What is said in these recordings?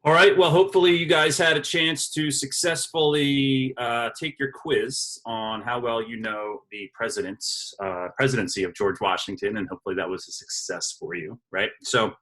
All right. Well, hopefully you guys had a chance to successfully take your quiz on how well you know the presidency of George Washington, and hopefully that was a success for you, right? So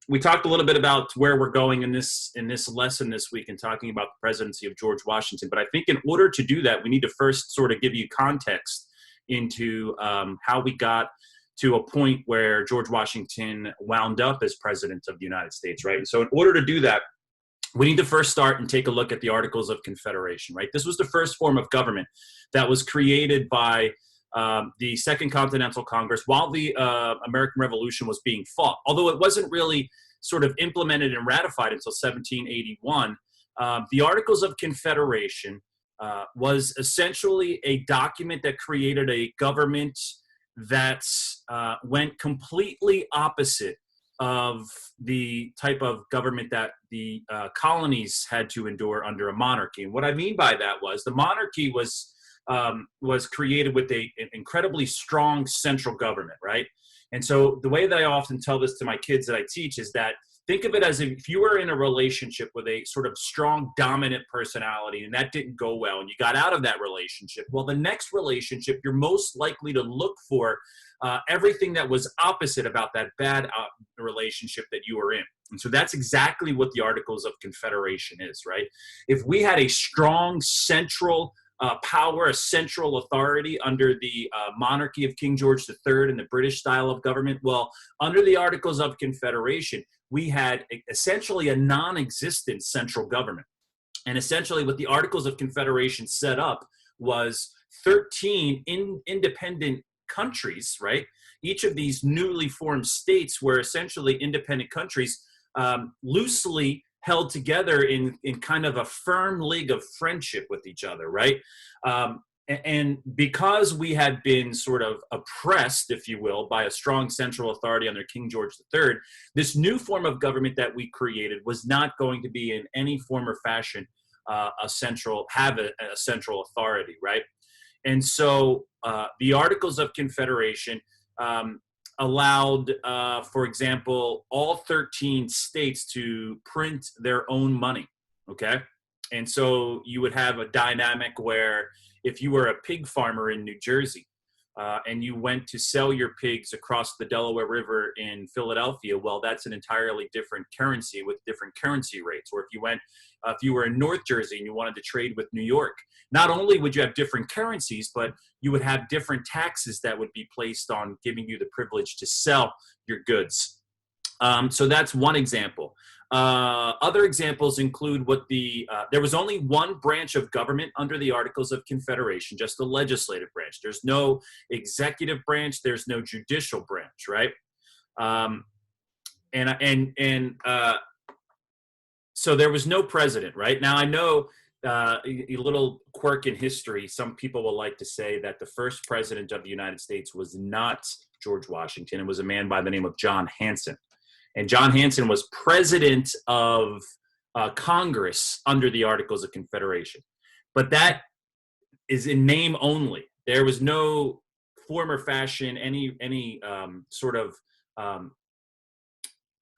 we talked a little bit about where we're going in this lesson this week and talking about the presidency of George Washington. But I think in order to do that, we need to first sort of give you context into how we got to a point where George Washington wound up as president of the United States, right? And so in order to do that, we need to first start and take a look at the Articles of Confederation, right? This was the first form of government that was created by the Second Continental Congress while the American Revolution was being fought. Although it wasn't really sort of implemented and ratified until 1781, the Articles of Confederation was essentially a document that created a government that went completely opposite of the type of government that the colonies had to endure under a monarchy. And what I mean by that was the monarchy was created with an incredibly strong central government, right? And so the way that I often tell this to my kids that I teach is that think of it as if you were in a relationship with a sort of strong, dominant personality, and that didn't go well, and you got out of that relationship. Well, the next relationship, you're most likely to look for everything that was opposite about that bad relationship that you were in. And so that's exactly what the Articles of Confederation is, right? If we had a strong central power, a central authority under the monarchy of King George III and the British style of government, well, under the Articles of Confederation, we had essentially a non-existent central government. And essentially what the Articles of Confederation set up was 13 independent countries, right? Each of these newly formed states were essentially independent countries, loosely held together in kind of a firm league of friendship with each other, right? And because we had been sort of oppressed, if you will, by a strong central authority under King George III, this new form of government that we created was not going to be in any form or fashion a central authority, right? And so the Articles of Confederation allowed, for example, all 13 states to print their own money, okay? And so you would have a dynamic where if you were a pig farmer in New Jersey and you went to sell your pigs across the Delaware River in Philadelphia, well, that's an entirely different currency with different currency rates. Or if you were in North Jersey and you wanted to trade with New York, not only would you have different currencies, but you would have different taxes that would be placed on giving you the privilege to sell your goods. So that's one example. Other examples include there was only one branch of government under the Articles of Confederation, just the legislative branch. There's no executive branch. There's no judicial branch, right? So there was no president, right? Now I know a little quirk in history. Some people will like to say that the first president of the United States was not George Washington. It was a man by the name of John Hanson. And John Hanson was president of Congress under the Articles of Confederation. But that is in name only. There was no form or fashion, any sort of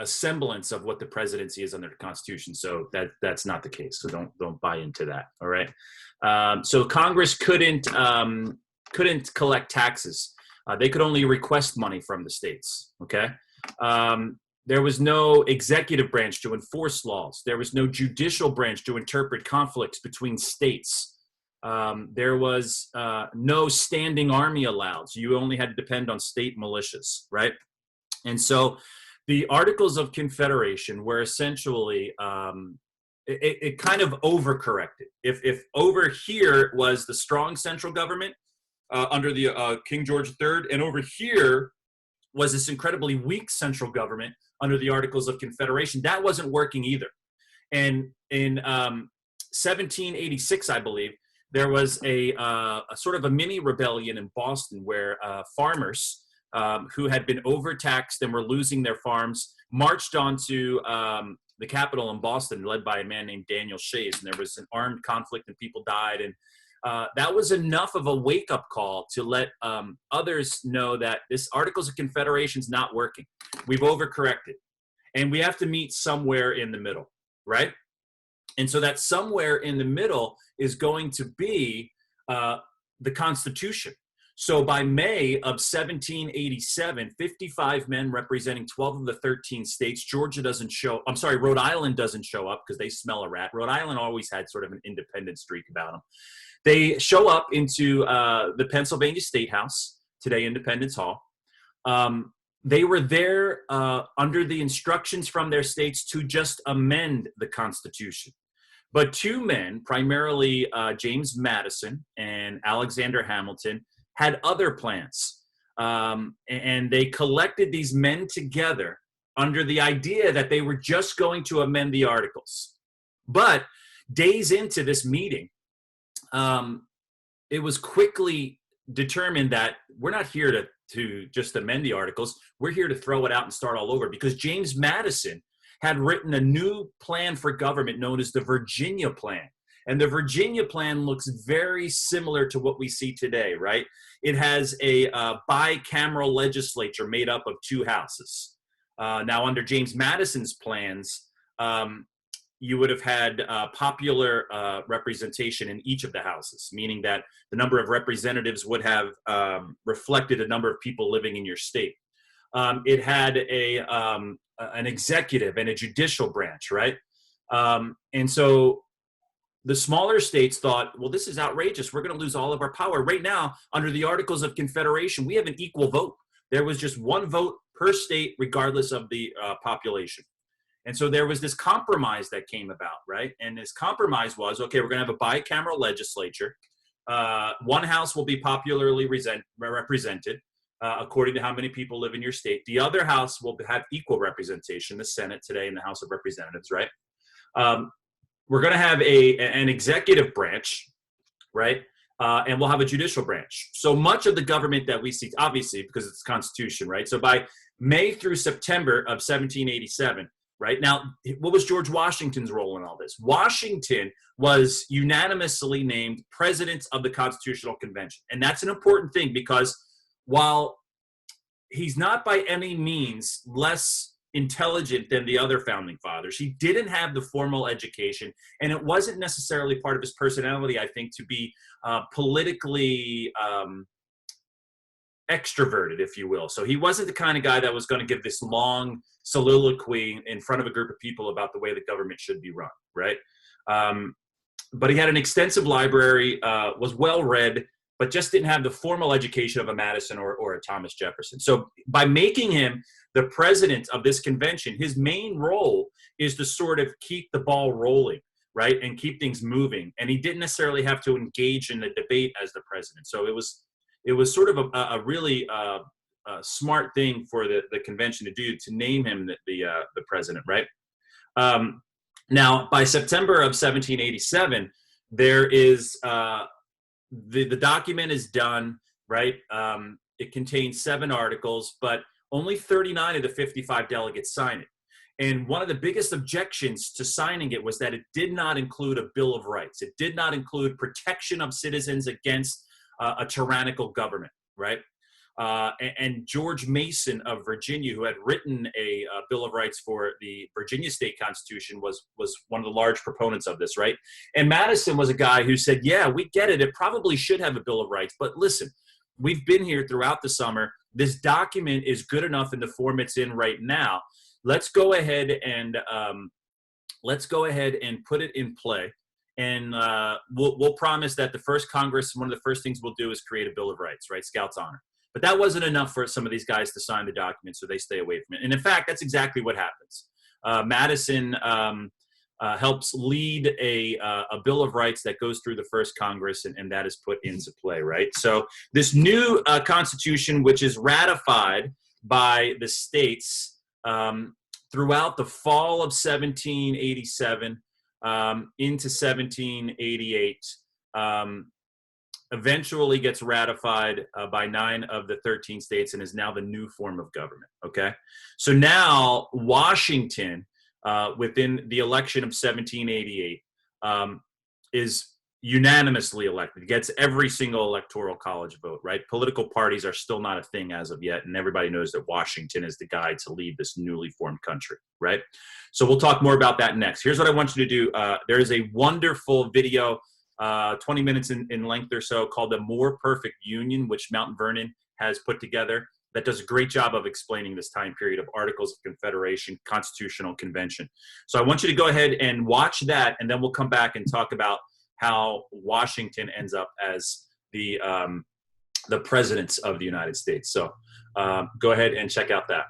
a semblance of what the presidency is under the Constitution. So that's not the case. So don't buy into that. All right. So Congress couldn't collect taxes. They could only request money from the states. Okay. There was no executive branch to enforce laws. There was no judicial branch to interpret conflicts between states. There was no standing army allowed. So you only had to depend on state militias, right? And so the Articles of Confederation were essentially, it kind of overcorrected. If over here was the strong central government under the King George III, and over here was this incredibly weak central government under the Articles of Confederation, that wasn't working either. And in 1786, I believe, there was a sort of a mini rebellion in Boston where farmers who had been overtaxed and were losing their farms marched onto the Capitol in Boston, led by a man named Daniel Shays. And there was an armed conflict and people died. And that was enough of a wake-up call to let others know that this Articles of Confederation is not working. We've overcorrected. and we have to meet somewhere in the middle, right? And so that somewhere in the middle is going to be the Constitution. So by May of 1787, 55 men representing 12 of the 13 states. Rhode Island doesn't show up because they smell a rat. Rhode Island always had sort of an independent streak about them. They show up into the Pennsylvania State House, today Independence Hall. They were there under the instructions from their states to just amend the Constitution. But two men, primarily James Madison and Alexander Hamilton, had other plans. And they collected these men together under the idea that they were just going to amend the Articles. But days into this meeting, it was quickly determined that we're not here to just amend the Articles. We're here to throw it out and start all over, because James Madison had written a new plan for government known as the Virginia Plan. And the Virginia Plan looks very similar to what we see today, right? It has a bicameral legislature made up of two houses. Now, under James Madison's plans, you would have had popular representation in each of the houses, meaning that the number of representatives would have reflected a number of people living in your state. It had an executive and a judicial branch, right? And so the smaller states thought, well, this is outrageous. We're going to lose all of our power. Right now, under the Articles of Confederation, we have an equal vote. There was just one vote per state, regardless of the population. And so there was this compromise that came about, right? And this compromise was, okay, we're going to have a bicameral legislature. One house will be popularly represented according to how many people live in your state. The other house will have equal representation, the Senate today and the House of Representatives, right? We're going to have an executive branch, right? And we'll have a judicial branch. So much of the government that we see, obviously, because it's the Constitution, right? So by May through September of 1787, right? Now, what was George Washington's role in all this? Washington was unanimously named president of the Constitutional Convention. And that's an important thing, because while he's not by any means less intelligent than the other founding fathers, he didn't have the formal education, and it wasn't necessarily part of his personality, I think, to be politically extroverted, if you will. So he wasn't the kind of guy that was going to give this long soliloquy in front of a group of people about the way the government should be run, right? But he had an extensive library, was well-read, but just didn't have the formal education of a Madison or a Thomas Jefferson. So by making him the president of this convention, his main role is to sort of keep the ball rolling, right, and keep things moving. And he didn't necessarily have to engage in the debate as the president. So it was sort of a really smart thing for the convention to do, to name him the president, right? Now, by September of 1787, there is the document is done, right? It contains 7 articles, but only 39 of the 55 delegates sign it. And one of the biggest objections to signing it was that it did not include a Bill of Rights. It did not include protection of citizens against a tyrannical government, right? And George Mason of Virginia, who had written a Bill of Rights for the Virginia State Constitution, was one of the large proponents of this, right? And Madison was a guy who said, yeah, we get it. It probably should have a Bill of Rights, but listen, we've been here throughout the summer. This document is good enough in the form it's in right now. Let's go ahead and put it in play. And we'll promise that the first Congress, one of the first things we'll do is create a Bill of Rights, right? Scout's honor. But that wasn't enough for some of these guys to sign the document, so they stay away from it. And in fact, that's exactly what happens. Madison helps lead a Bill of Rights that goes through the first Congress, and that is put into play, right? So this new Constitution, which is ratified by the states throughout the fall of 1787 into 1788, eventually gets ratified by 9 of the 13 states and is now the new form of government, okay? So now Washington, within the election of 1788, is unanimously elected, gets every single electoral college vote, right? Political parties are still not a thing as of yet, and everybody knows that Washington is the guy to lead this newly formed country, right? So we'll talk more about that next. Here's what I want you to do. There is a wonderful video, 20 minutes in length or so, called the More Perfect Union, which Mount Vernon has put together, that does a great job of explaining this time period of Articles of Confederation, Constitutional Convention. So I want you to go ahead and watch that, and then we'll come back and talk about how Washington ends up as the president of the United States. So go ahead and check out that.